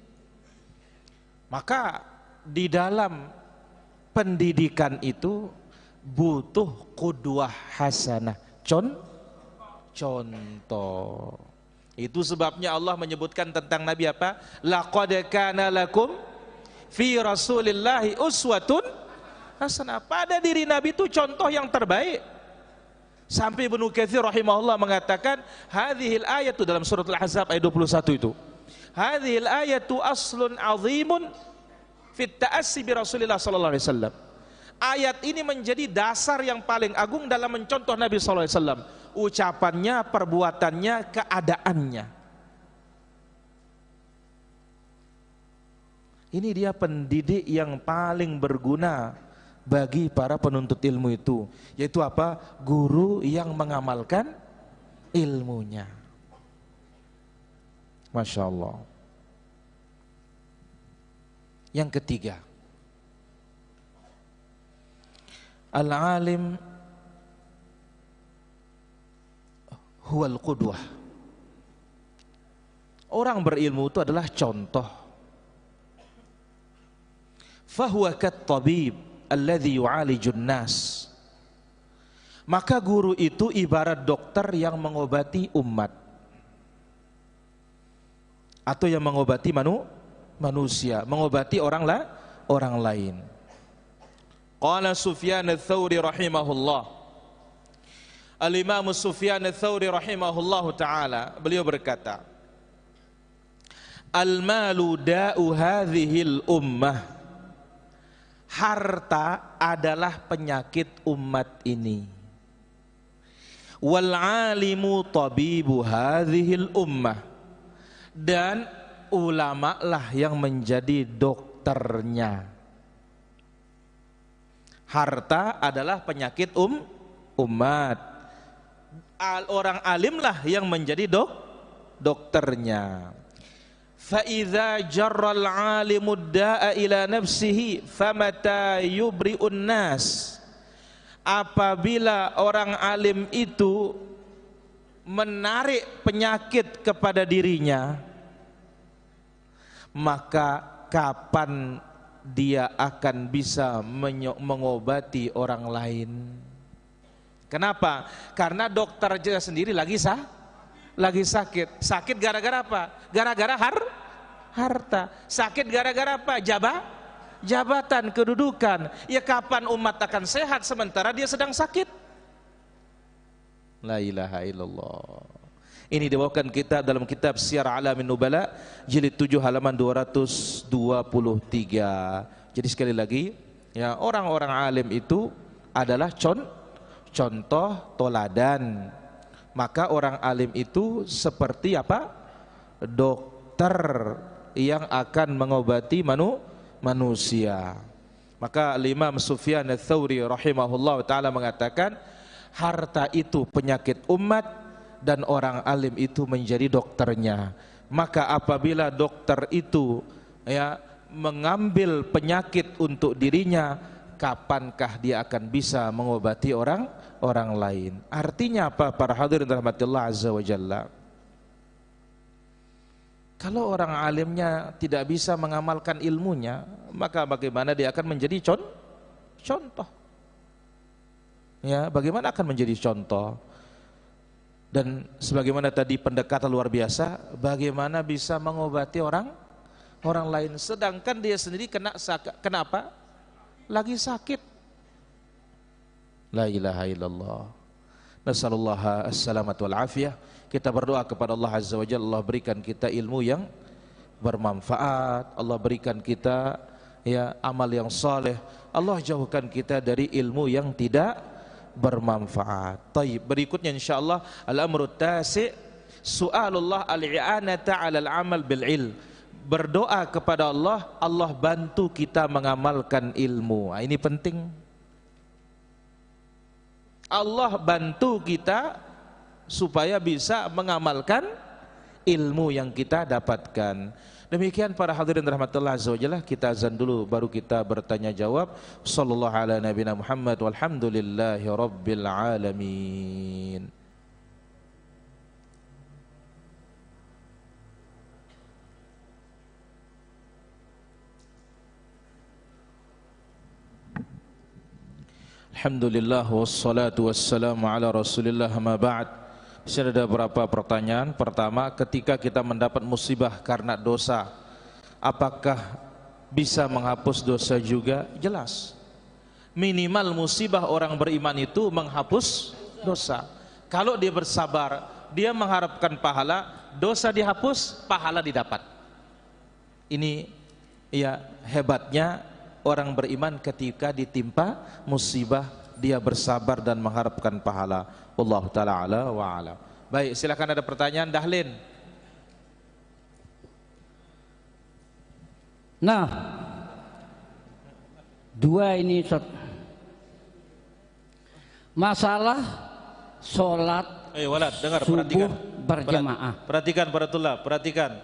Maka di dalam pendidikan itu butuh qudwah hasanah, contoh. Itu sebabnya Allah menyebutkan tentang Nabi apa? Laqad kana lakum fi rasulillahi uswatun hasanah. Pada diri Nabi itu contoh yang terbaik. Sampai Ibnu Katsir rahimahullah mengatakan, hadhil ayatu, dalam surat Al-Ahzab ayat 21 itu, hadhil ayatu aslun azimun fit ta'assi bi Rasulillah sallallahu alaihi wasallam. Ayat ini menjadi dasar yang paling agung dalam mencontoh Nabi sallallahu alaihi wasallam, ucapannya, perbuatannya, keadaannya. Ini dia pendidik yang paling berguna bagi para penuntut ilmu itu, yaitu apa? Guru yang mengamalkan ilmunya. Masya Allah. Yang ketiga, al-alim huwal qudwah. Orang berilmu itu adalah contoh. Fahuwa kat-tabib alladhi yu'alijun nas. Maka guru itu ibarat dokter yang mengobati umat, atau yang mengobati manusia, mengobati orang lain. Qala Sufyan ats-Tsauri rahimahullah. Al-Imam Sufyan ats-Tsauri rahimahullahu taala, beliau berkata, al-malu da'u hadhil ummah. Harta adalah penyakit umat ini. Wal 'alimu tabibu hadhil ummah. Dan ulama lah yang menjadi dokternya. Harta adalah penyakit umat. Orang alimlah yang menjadi dokternya. Fa idza jarral 'alimu da'a ila nafsihi famata yubri'un nas. Apabila orang alim itu menarik penyakit kepada dirinya, maka kapan dia akan bisa mengobati orang lain? Kenapa? Karena dokter aja sendiri lagi sakit. Sakit gara-gara apa? Gara-gara harta. Sakit gara-gara apa? Jabatan, kedudukan. Ya kapan umat akan sehat sementara dia sedang sakit? La ilaha illallah. Ini dibawakan kita dalam kitab Syiar Alamin Nubala jilid 7 halaman 223. Jadi sekali lagi, ya, orang-orang alim itu adalah contoh toladan. Maka orang alim itu seperti apa? Dokter yang akan mengobati manusia. Maka Imam Sufyan ats-Tsauri rahimahullah taala mengatakan, harta itu penyakit umat dan orang alim itu menjadi dokternya. Maka apabila dokter itu mengambil penyakit untuk dirinya, kapankah dia akan bisa mengobati orang lain? Artinya apa, para hadirin rahmatillah azza wa jalla? Kalau orang alimnya tidak bisa mengamalkan ilmunya, maka bagaimana dia akan menjadi contoh? Ya, bagaimana akan menjadi contoh? Dan sebagaimana tadi pendekatan luar biasa, bagaimana bisa mengobati orang lain sedangkan dia sendiri kenapa? Lagi sakit. La ilaha illallah. Nasallallahu as-salamata wal afiyah. Kita berdoa kepada Allah azza wa jalla, Allah berikan kita ilmu yang bermanfaat, Allah berikan kita amal yang saleh, Allah jauhkan kita dari ilmu yang tidak bermanfaat. Baik, berikutnya insyaallah al-amru tasi' su'alullah al-i'anata 'alal 'amal bil ilm. Berdoa kepada Allah, Allah bantu kita mengamalkan ilmu. Ini penting. Allah bantu kita supaya bisa mengamalkan ilmu yang kita dapatkan. Demikian para hadirin rahmatullah azza wajalla, kita azan dulu baru kita bertanya jawab. Sallallahu ala nabiyina Muhammad walhamdulillahi rabbil alamin. Alhamdulillah wassalatu wassalamu ala rasulillah ma ba'd. Di sini ada beberapa pertanyaan. Pertama, ketika kita mendapat musibah karena dosa, apakah bisa menghapus dosa juga? Jelas. Minimal musibah orang beriman itu menghapus dosa. Kalau dia bersabar, dia mengharapkan pahala, dosa dihapus, pahala didapat. Ini ya hebatnya orang beriman ketika ditimpa musibah, dia bersabar dan mengharapkan pahala. Wallahu ta'ala ala wa ala. Baik, silakan ada pertanyaan, Dahlin. Nah, dua ini masalah sholat Walad, dengar, subuh perhatikan berjamaah. Perhatikan para tulab, perhatikan.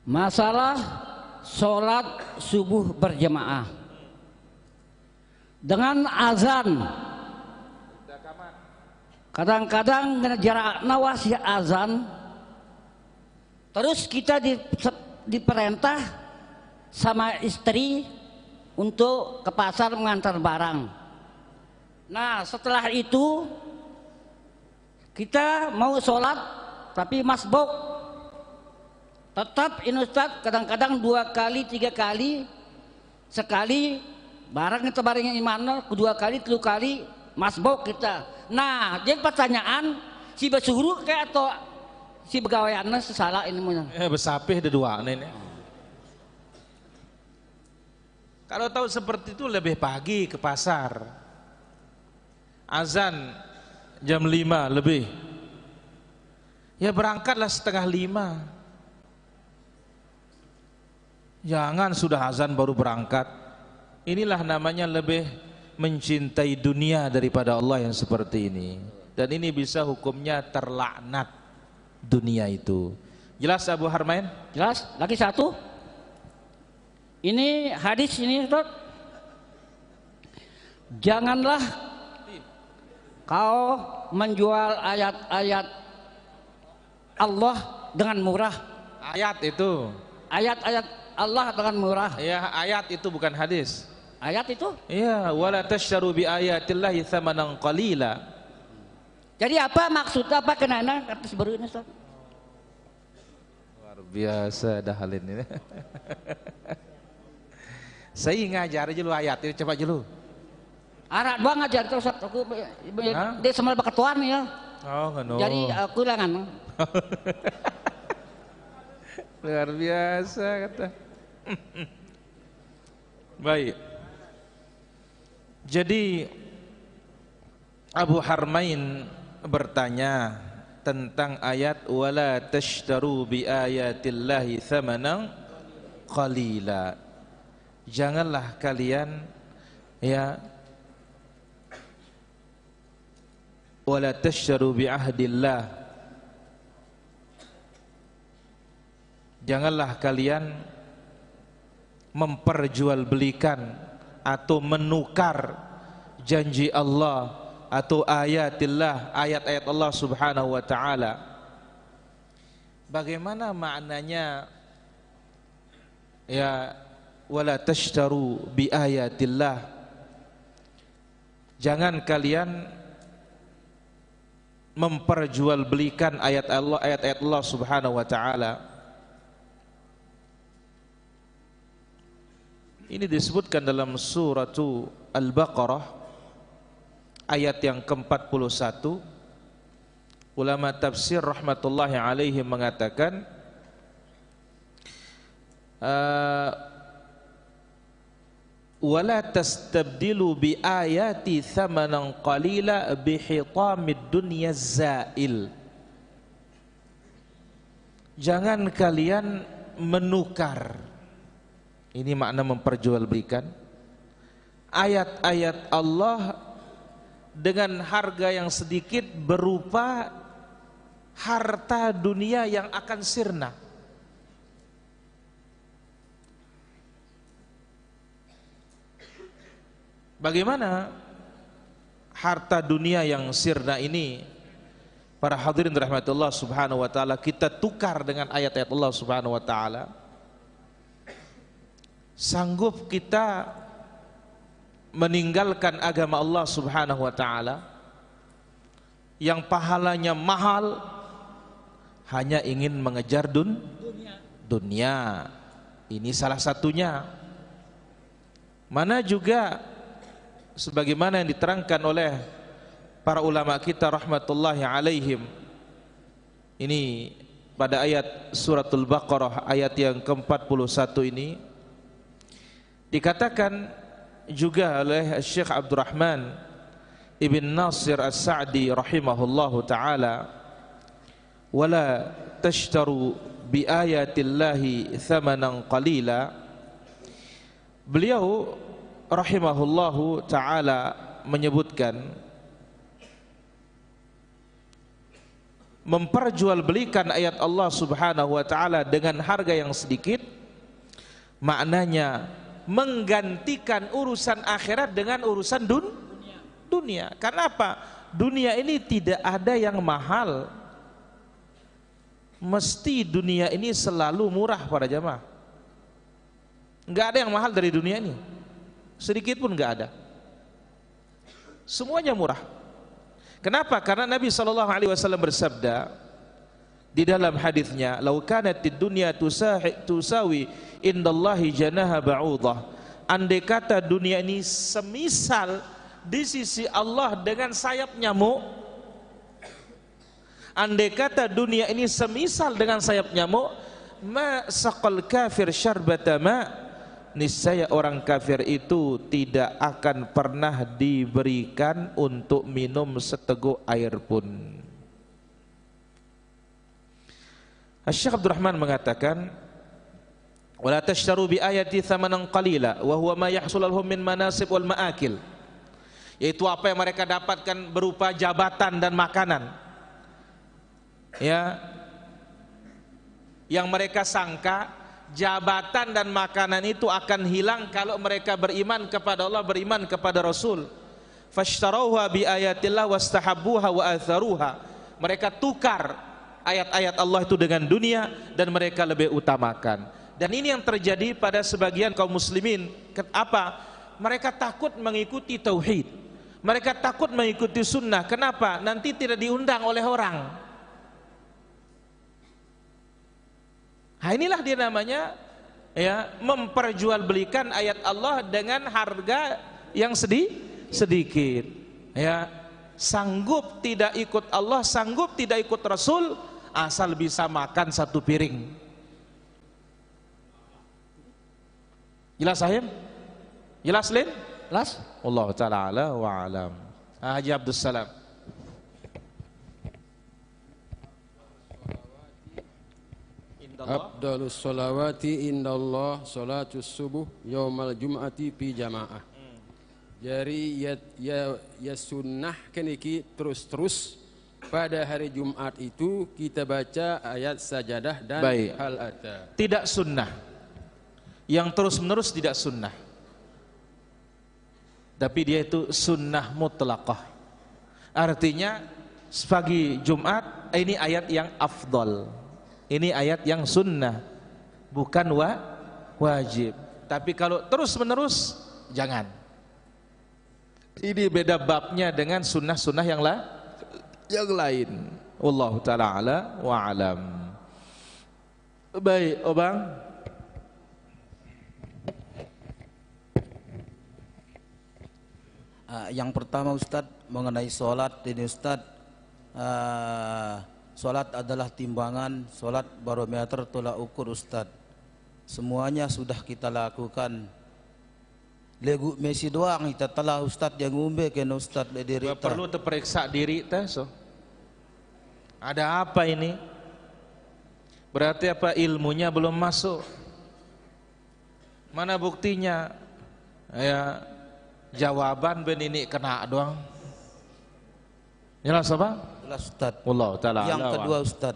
Masalah sholat subuh berjamaah dengan azan. Kadang-kadang jarak nawas ya azan, terus kita diperintah sama istri untuk ke pasar mengantar barang. Nah setelah itu kita mau sholat tapi masbuk, tetap ini Ustaz, kadang-kadang 2 kali 3 kali, sekali barang kita barangnya imana, kedua kali 3 kali masbuk kita. Nah jadi pertanyaan, si besuruh kayak atau si begawaiannya sesalah ini punya? Besapih ada dua ini. Kalau tahu seperti itu lebih pagi ke pasar. Azan jam 5 lebih. Ya berangkatlah 4:30. Jangan sudah azan baru berangkat. Inilah namanya lebih mencintai dunia daripada Allah yang seperti ini. Dan ini bisa hukumnya terlaknat dunia itu. Jelas Abu Harmain? Jelas. Lagi satu. Ini hadis ini Ustaz. Janganlah kau menjual ayat-ayat Allah dengan murah. Ayat itu. Ayat-ayat Allah dengan murah. Ya, ayat itu bukan hadis. Ayat itu? Iya, wala tashtaru bi ayatillahi thamanan qalila. Jadi apa maksudnya, apa kenana kata seberu ini Ustaz? Luar biasa dah hal ini. Saya ngajar aja lu ayat ini, coba aja lu. Arak doang ngajar terus aku dia sama ketuaan ya. Oh, ngono. Jadi aku langan. Luar biasa kata. Baik. Jadi Abu Harmain bertanya tentang ayat wala tashtaru bi ayatillahi thamanan qalila. Janganlah kalian ya wala tashtaru bi ahdillah. Janganlah kalian memperjualbelikan atau menukar janji Allah atau ayatillah, ayat-ayat Allah Subhanahu wa taala. Bagaimana maknanya ya wala tashtaru bi ayatillah? Jangan kalian memperjualbelikan ayat Allah, ayat-ayat Allah Subhanahu wa taala. Ini disebutkan dalam surah Al-Baqarah ayat yang ke-41. Ulama tafsir rahmatullahi alaihi mengatakan wala tastabdilu bi ayati thamanan qalila bi hitamid dunya zail. Jangan kalian menukar, ini makna memperjualbelikan ayat-ayat Allah dengan harga yang sedikit berupa harta dunia yang akan sirna. Bagaimana harta dunia yang sirna ini, para hadirin rahmatullah subhanahu wa ta'ala, kita tukar dengan ayat-ayat Allah subhanahu wa ta'ala? Sanggup kita meninggalkan agama Allah subhanahu wa ta'ala yang pahalanya mahal hanya ingin mengejar dunia? Ini salah satunya. Mana juga sebagaimana yang diterangkan oleh para ulama kita rahmatullahi alaihim, ini pada ayat suratul Baqarah ayat yang ke-41 ini dikatakan juga oleh Syekh Abdurrahman Ibn Nasir As-Sa'di rahimahullahu ta'ala, wala tashtaru bi ayatillahi thamanan qalila. Beliau rahimahullahu ta'ala menyebutkan memperjualbelikan ayat Allah subhanahu wa ta'ala dengan harga yang sedikit, maknanya menggantikan urusan akhirat dengan urusan dunia. Karena apa? Dunia ini tidak ada yang mahal. Mesti dunia ini selalu murah para jamaah. Enggak ada yang mahal dari dunia ini, sedikit pun enggak ada. Semuanya murah. Kenapa? Karena Nabi SAW bersabda di dalam hadisnya, "Lau kanatid dunya tusawi indallahi janaha ba'udah." Andai kata dunia ini semisal di sisi Allah dengan sayap nyamuk, andai kata dunia ini semisal dengan sayap nyamuk, ma saqal kafir syarbata ma, niscaya orang kafir itu tidak akan pernah diberikan untuk minum seteguk air pun. Syekh Abdurrahman mengatakan, wala tashtaru bi ayati thamanan qalila wa huwa ma yahsul lahum min manasib wal maakil, yaitu apa yang mereka dapatkan berupa jabatan dan makanan, ya, yang mereka sangka jabatan dan makanan itu akan hilang kalau mereka beriman kepada Allah, beriman kepada Rasul. Fashtarawha bi ayatillah wastahabbuha wa atharuha. Mereka tukar ayat-ayat Allah itu dengan dunia dan mereka lebih utamakan. Dan ini yang terjadi pada sebagian kaum muslimin. Apa? Mereka takut mengikuti tauhid, mereka takut mengikuti sunnah. Kenapa? Nanti tidak diundang oleh orang. Nah, inilah dia namanya, ya, memperjualbelikan ayat Allah dengan harga yang sedikit. Ya, sanggup tidak ikut Allah, sanggup tidak ikut Rasul, asal bisa makan satu piring. Jelas sahib? Jelas Lin? Jelas? Allah ta'ala ala wa alam. Haji Abdul Salam. Afdalus sholawati indallah salatus subuh yaumal jum'ati fi jamaah. Jadi ya sunnah keniki terus pada hari Jumat itu kita baca ayat sajadah dan hal ata. Tidak sunnah. Yang terus menerus tidak sunnah. Tapi dia itu sunnah mutlaqah. Artinya pagi Jumat ini ayat yang afdal. Ini ayat yang sunnah, bukan wajib. Tapi kalau terus menerus jangan. Ini beda babnya dengan sunnah-sunnah yang lain. Wallahu ta'ala ala wa alam. Baik, Obang. Yang pertama Ustadz mengenai sholat ini Ustadz, sholat adalah timbangan, sholat barometer tolak ukur Ustadz. Semuanya sudah kita lakukan. Legu Messi doang kita telah Ustadz yang ngumbe kena Ustadz diri. Perlu terperiksa diri teh so. Ada apa ini? Berarti apa ilmunya belum masuk? Mana buktinya? Ya, jawaban ben ini kena doang. Jelas apa? Jelas Ustaz. Wallahu taala. Yang a'lam. kedua Ustaz,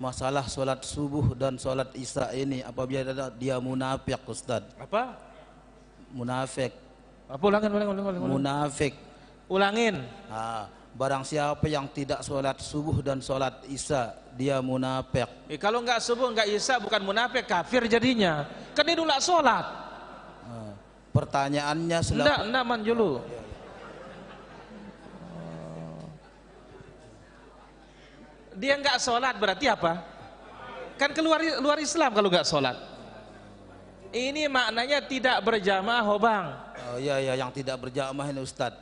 masalah sholat subuh dan sholat isya ini apabila dia munafik Ustaz. Apa? Munafik. Apa ulangin. Munafik. Ulangin. Barang siapa yang tidak sholat subuh dan sholat isya, dia munafik. Kalau enggak subuh enggak isya bukan munafik, kafir jadinya. Kan dia nolak sholat. Pertanyaannya Enggak manjulu. Dia enggak sholat berarti apa? Kan luar Islam kalau enggak sholat. Ini maknanya tidak berjamaah, Bang. Oh iya, yang tidak berjamaah ini Ustaz.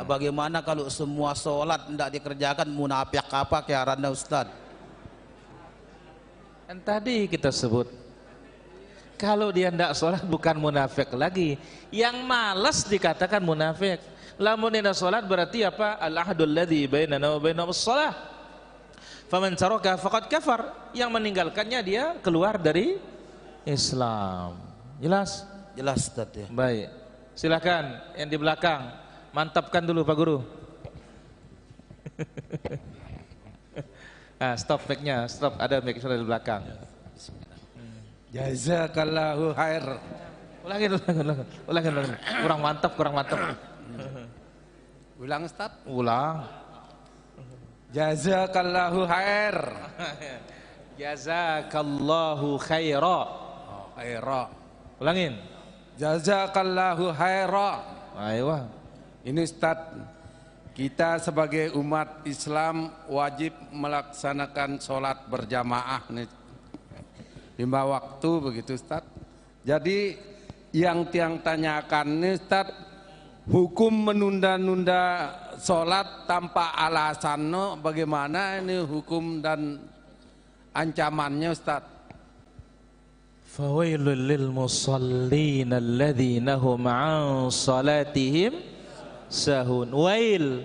Bagaimana kalau semua sholat tidak dikerjakan, munafik apa kearannya Ustaz? Kan tadi kita sebut, kalau dia tidak sholat bukan munafik lagi. Yang malas dikatakan munafik. Lamun tidak sholat berarti apa? Al-ahdul ladzi bainana wa bainahum as-shalah. Faman taraka faqad kafar. Yang meninggalkannya dia keluar dari Islam. Jelas? Jelas Ustaz ya. Baik. Silakan yang di belakang. Mantapkan dulu Pak Guru. Stop mic-nya, stop. Ada mic sudah di belakang. Jazakallahu khair. Ulangin. Kurang mantap. Ulang Ustaz. Ulang. Jazakallahu khair. Jazakallahu khaira. Khaira. Ulangin. Jazakallahu khaira. Ayo. Ini Ustaz, kita sebagai umat Islam wajib melaksanakan sholat berjamaah nih. 5 waktu begitu Ustaz. Jadi yang tiang tanyakan nih Ustaz, hukum menunda-nunda sholat tanpa alasan bagaimana ini hukum dan ancamannya Ustaz? Fawailul lil musallin alladzina hum an salatihim sahun. Wail,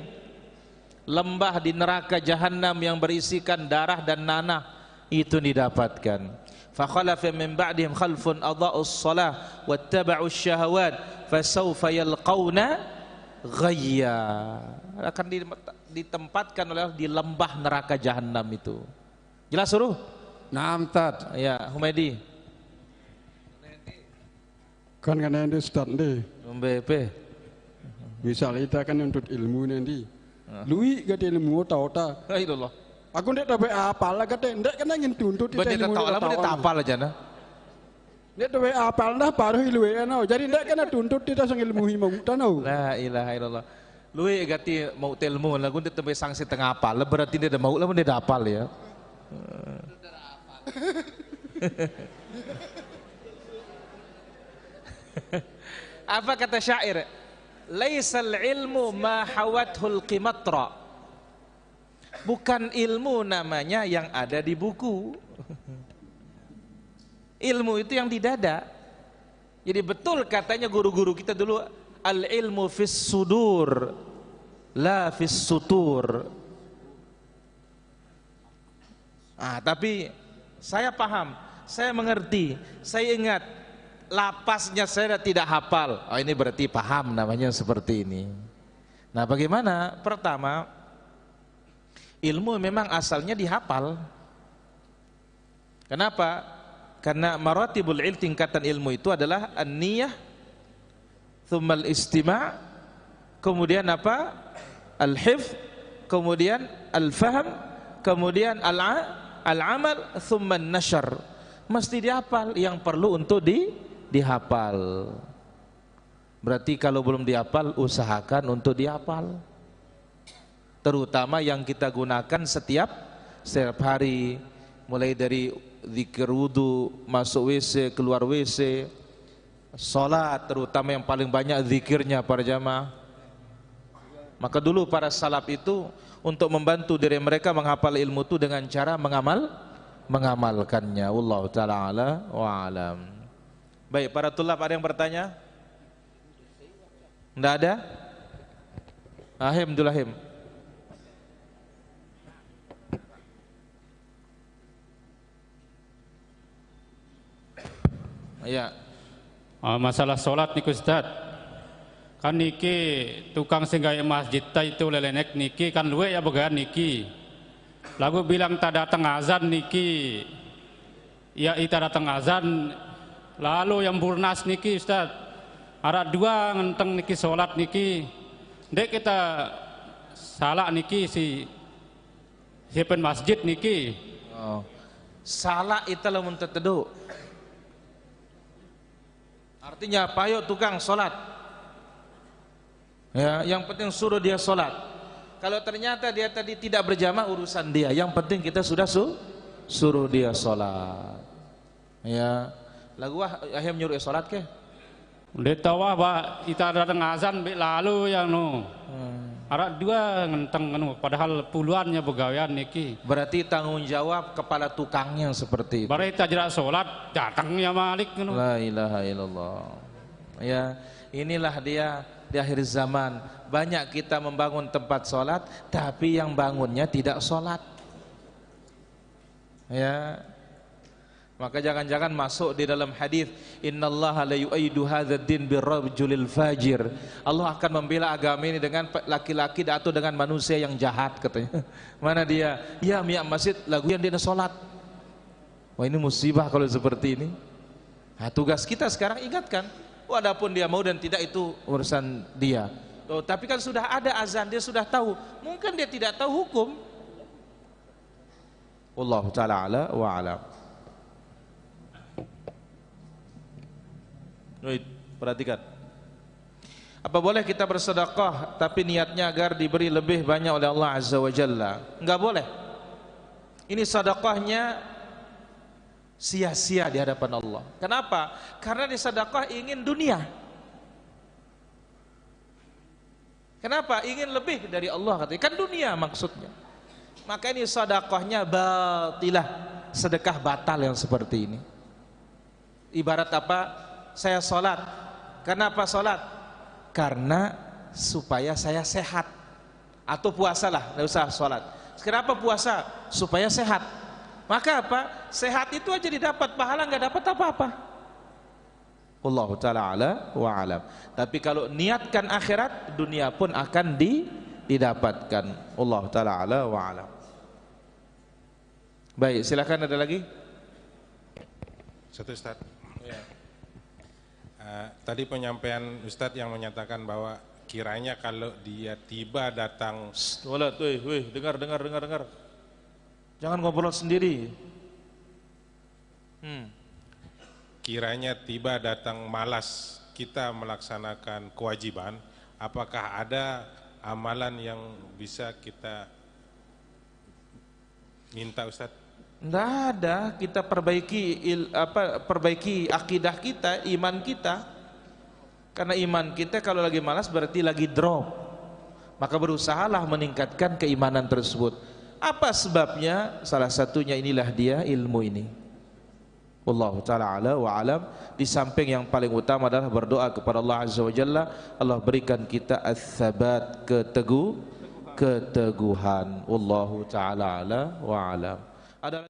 lembah di neraka jahanam yang berisikan darah dan nanah itu didapatkan. Fa khalafa min ba'dihim khalfun adha'us shalah wattaba'us syahawat fasawfa yalqauna ghayya. Akan ditempatkan oleh di lembah neraka jahanam itu. Jelas suruh? Naam Ustaz. Ya, Humaydi. Kan ini Ustaz nih. BP. Misalnya kita kan untuk ilmu nanti. Lui gak ilmu tahu-tahu. Alhamdulillah. Aku ndak dapat apal lah kata ndak kena ingin tuntut Buat dia tahu lah, dia tapal aja nah. Ndak dapat apal dah baru ilmu no. Jadi ndak kena tuntut kita sang ilmu himau tanau. La ilaha illallah. Lui gati mau ilmu lagu dia tembe sanksi tengah apal. Berarti dia dah mau lah dia dah apal ya. Apa kata syair? Laisal ilmu ma hawathul qimatra. Bukan ilmu namanya yang ada di buku. Ilmu itu yang di dada. Jadi betul katanya guru-guru kita dulu, al ilmu fis sudur la fis sutur. Tapi saya paham, saya mengerti, saya ingat. Lapasnya saya tidak hafal. Oh, ini berarti paham namanya seperti ini. Nah, bagaimana? Pertama, ilmu memang asalnya dihafal. Kenapa? Karena maratibul ilm, tingkatan ilmu itu adalah an-niyah, tsumma al-istima', kemudian apa? Al-hifz, kemudian al-fahm, kemudian al-amal, tsumma an-nashr. Mesti dihafal, yang perlu untuk dihafal. Berarti kalau belum dihafal, usahakan untuk dihafal. Terutama yang kita gunakan setiap hari, mulai dari zikir wudu, masuk WC, keluar WC, salat, terutama yang paling banyak zikirnya para jamaah. Maka dulu para salaf itu untuk membantu diri mereka menghafal ilmu itu dengan cara mengamalkannya. Wallahu taala ala wa alam. Baik, para tulab ada yang bertanya? Tidak ada? Alhamdulillah. Ya. Masalah sholat nih Ustaz. kan niki tukang singgai masjid itu lelenek niki kan luwe ya began niki lagu bilang tak datang azan niki ya ita datang azan lalu yang burnas niki Ustaz ada dua ngenteng niki sholat niki dek kita salah niki si siapa masjid niki salah itu lamun terteduh artinya apa yuk tukang sholat ya, yang penting suruh dia sholat. Kalau ternyata dia tadi tidak berjamaah urusan dia. Yang penting kita sudah suruh dia sholat. Ya, lagu ayam nyuruh sholat ke? Udah tahu pak, kita datang azan lalu yang ada dua ngenteng padahal puluhannya pegawaian niki. Berarti tanggung jawab kepala tukangnya seperti itu. Berarti tajrak sholat datangnya malik. La ilaha illallah. Ya, inilah dia. Di akhir zaman banyak kita membangun tempat sholat tapi yang bangunnya tidak sholat ya maka jangan-jangan masuk di dalam hadis innallaha la yu'ayyidu hadzal din birrajulil fajir Allah akan membela agama ini dengan laki-laki atau dengan manusia yang jahat katanya mana dia ya miak masjid lagu yang dia sholat wah ini musibah kalau seperti ini nah, tugas kita sekarang ingatkan walaupun dia mau dan tidak itu urusan dia. Tapi kan sudah ada azan, dia sudah tahu. Mungkin dia tidak tahu hukum. Wallahu ta'ala ala wa alam. Perhatikan. Apa boleh kita bersedekah tapi niatnya agar diberi lebih banyak oleh Allah Azza wa Jalla? Enggak boleh. Ini sedekahnya sia-sia di hadapan Allah. Kenapa? Karena di sedekah ingin dunia. Kenapa? Ingin lebih dari Allah katanya. Kan dunia maksudnya. Maka ini sedekahnya batilah, sedekah batal yang seperti ini. Ibarat apa? Saya sholat. Kenapa sholat? Karena supaya saya sehat. Atau puasalah, tidak usah sholat. Kenapa puasa? Supaya sehat. Maka apa? Sehat itu aja didapat, pahala nggak dapat apa-apa. Wallahu ta'ala ala wa alam. Tapi kalau niatkan akhirat, dunia pun akan didapatkan. Wallahu ta'ala ala wa alam. Baik, silakan ada lagi. Satu Ustaz. Tadi penyampaian Ustaz yang menyatakan bahwa kiranya kalau dia tiba datang. Dengar. Jangan ngobrol sendiri. Kiranya tiba datang malas kita melaksanakan kewajiban, apakah ada amalan yang bisa kita minta Ustaz? Tidak ada, kita perbaiki akidah kita, iman kita. Karena iman kita kalau lagi malas berarti lagi drop. Maka berusahalah meningkatkan keimanan tersebut. Apa sebabnya? Salah satunya inilah dia ilmu ini. Wallahu ta'ala ala wa alam. Di samping yang paling utama adalah berdoa kepada Allah Azza wa Jalla, Allah berikan kita ats-tsabat, keteguhan. Wallahu ta'ala ala wa alam. Ada